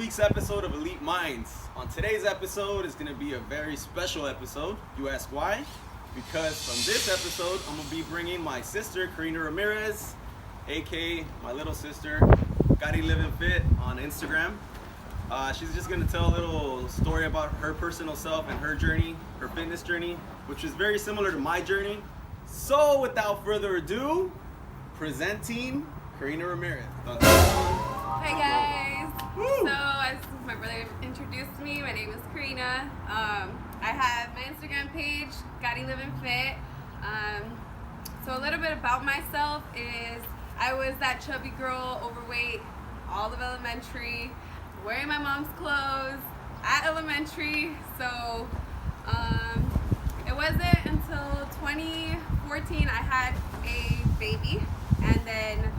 week's episode of Elite Minds. On today's episode is going to be a very special episode. You ask why? Because on this episode, I'm going to be bringing my sister, Karina Ramirez, aka my little sister, Gotti Living Fit on Instagram. She's just going to tell a little story about her personal self and her journey, her fitness journey, which is very similar to my journey. So without further ado, presenting Karina Ramirez. Hi guys. Woo! So as my brother introduced me, my name is Karina. I have my Instagram page, Gotti Living Fit. So a little bit about myself is I was that chubby girl, overweight, all of elementary, wearing my mom's clothes at elementary. So it wasn't until 2014 I had a baby, and then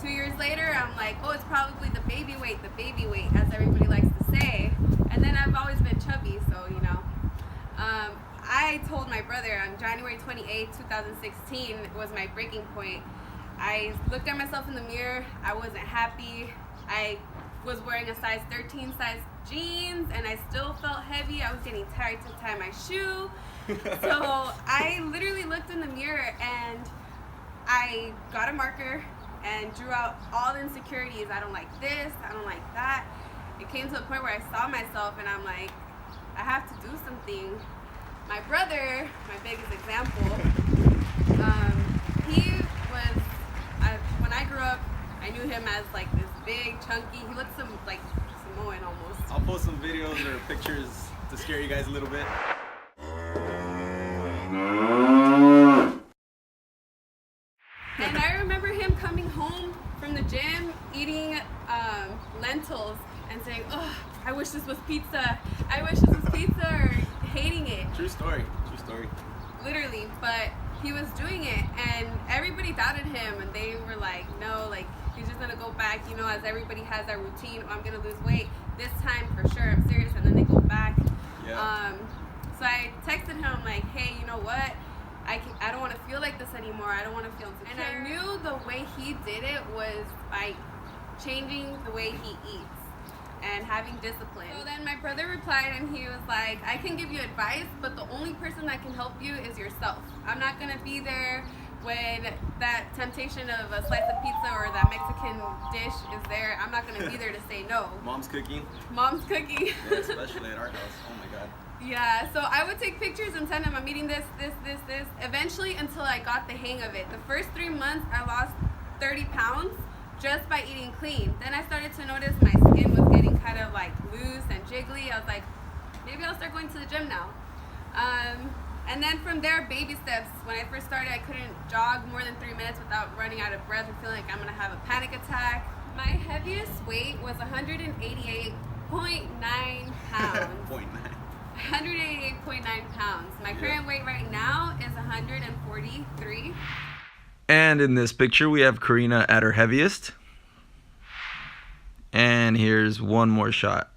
2 years later, I'm like, oh, it's probably the baby weight, as everybody likes to say. And then I've always been chubby, so, you know. I told my brother on January 28, 2016 was my breaking point. I looked at myself in the mirror. I wasn't happy. I was wearing a size 13 size jeans, and I still felt heavy. I was getting tired to tie my shoe. So I literally looked in the mirror, and I got a marker and drew out all the insecurities. I don't like this, I don't like that. It came to a point where I saw myself and I'm like, I have to do something. My brother, my biggest example, he was, when I grew up, I knew him as like this big, chunky, he looked like Samoan almost. I'll post some videos or pictures to scare you guys a little bit. And I remember him coming home from the gym, eating lentils and saying, oh, I wish this was pizza. I wish this was pizza, or hating it. True story. True story. Literally, but he was doing it, and everybody doubted him, and they were like, no, like, he's just gonna go back, you know, as everybody has that routine, I'm gonna lose weight. This time, for sure, I'm serious, and then they go back. Yeah. So I texted him, like, hey, you know what? I don't want to feel like this anymore. I don't want to feel insecure. And I knew the way he did it was by changing the way he eats and having discipline. So then my brother replied, and he was like, I can give you advice, but the only person that can help you is yourself. I'm not going to be there when that temptation of a slice of pizza or that Mexican dish is there. I'm not going to be there to say no. Mom's cooking. Mom's cooking. Yeah, especially at our house. Oh my God. Yeah, so I would take pictures and send him, I'm eating this, eventually until I got the hang of it. The first 3 months, I lost 30 pounds just by eating clean. Then I started to notice my skin was getting kind of like loose and jiggly. I was like, maybe I'll start going to the gym now. And then from there, baby steps. When I first started, I couldn't jog more than 3 minutes without running out of breath or feeling like I'm gonna have a panic attack. My heaviest weight was 188.9 pounds. 0.9. 188.9 pounds. My current weight right now is 143. And in this picture, we have Karina at her heaviest. And here's one more shot.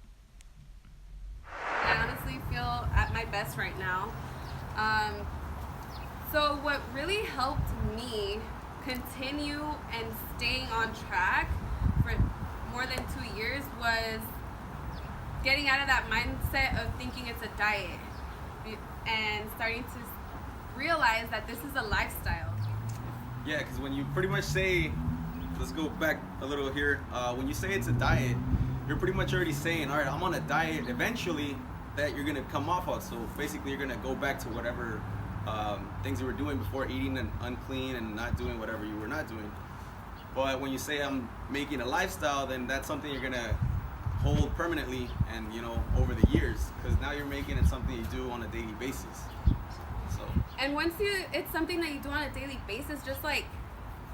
I honestly feel at my best right now. So what really helped me continue and staying on track for more than 2 years was getting out of that mindset of thinking it's a diet and starting to realize that this is a lifestyle. Yeah, because when you pretty much say, let's go back a little here. When you say it's a diet, you're pretty much already saying, all right, I'm on a diet eventually that you're going to come off of. So basically you're going to go back to whatever things you were doing before, eating and unclean and not doing whatever you were not doing. But when you say I'm making a lifestyle, then that's something you're going to hold permanently and, you know, over the years, because now you're making it something you do on a daily basis. So. And once it's something that you do on a daily basis, just like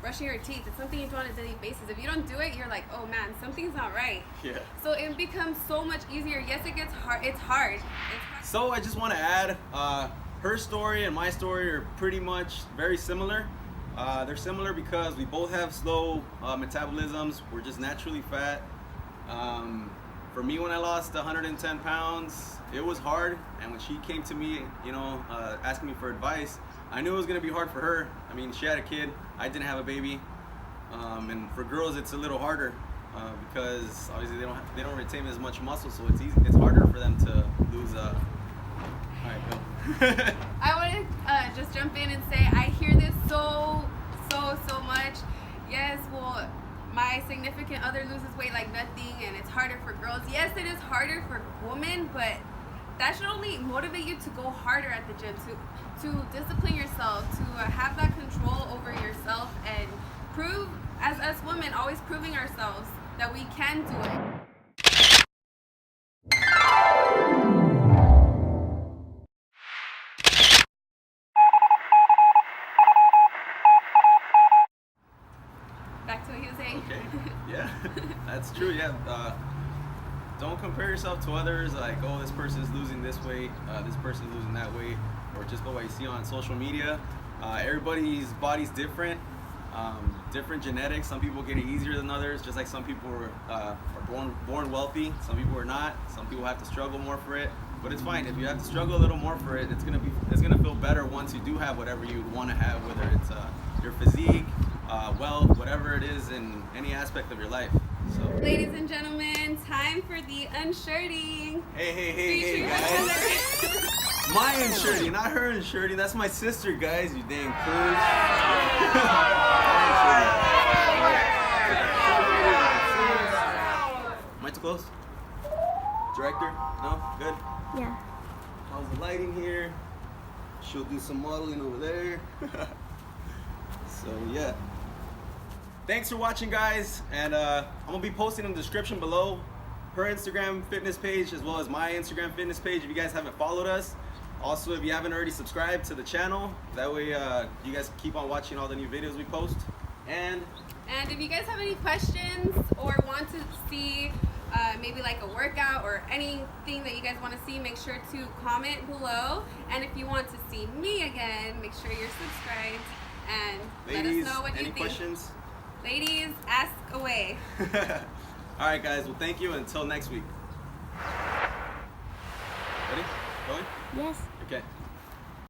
brushing your teeth, it's something you do on a daily basis. If you don't do it, you're like, oh man, something's not right. Yeah. So it becomes so much easier. Yes, it gets hard. It's hard. So I just want to add, her story and my story are pretty much very similar. They're similar because we both have slow metabolisms. We're just naturally fat. For me, when I lost 110 pounds, it was hard. And when she came to me, you know, asking me for advice, I knew it was going to be hard for her. I mean, she had a kid. I didn't have a baby. And for girls, it's a little harder. because obviously they don't retain as much muscle, so it's harder for them to lose. All right, go. I want to just jump in and say I hear this so much. Yes, well, my significant other loses weight like nothing, and it's harder for girls. Yes, it is harder for women, but that should only motivate you to go harder at the gym, to discipline yourself, to have that control over yourself, and prove, as us women, always proving ourselves that we can do it. Back to what he was saying. Okay. Yeah, that's true. Yeah. Don't compare yourself to others. Like, oh, this person's losing this weight, this person's losing that weight, or just go what you see on social media. Everybody's body's different. Different genetics. Some people get it easier than others. Just like some people are born wealthy. Some people are not. Some people have to struggle more for it. But it's fine if you have to struggle a little more for it. It's gonna feel better once you do have whatever you want to have, whether it's your physique, wealth, whatever it is in any aspect of your life. So, Ladies and gentlemen, time for the unshirting. hey, guys. My unshirting, not her unshirting. That's my sister, guys. You dang fools. Am I too close? Director? No? Good? Yeah. How's the lighting here? She'll do some modeling over there. So yeah. Thanks for watching, guys, and I'm gonna be posting in the description below her Instagram fitness page as well as my Instagram fitness page if you guys haven't followed us. Also, if you haven't already subscribed to the channel, that way you guys keep on watching all the new videos we post. And if you guys have any questions or want to see maybe like a workout or anything that you guys want to see, make sure to comment below. And if you want to see me again, make sure you're subscribed and ladies, let us know what you any think. questions? Ladies, ask away. All right, guys. Well, thank you. Until next week. Ready? Going? Yes. Okay.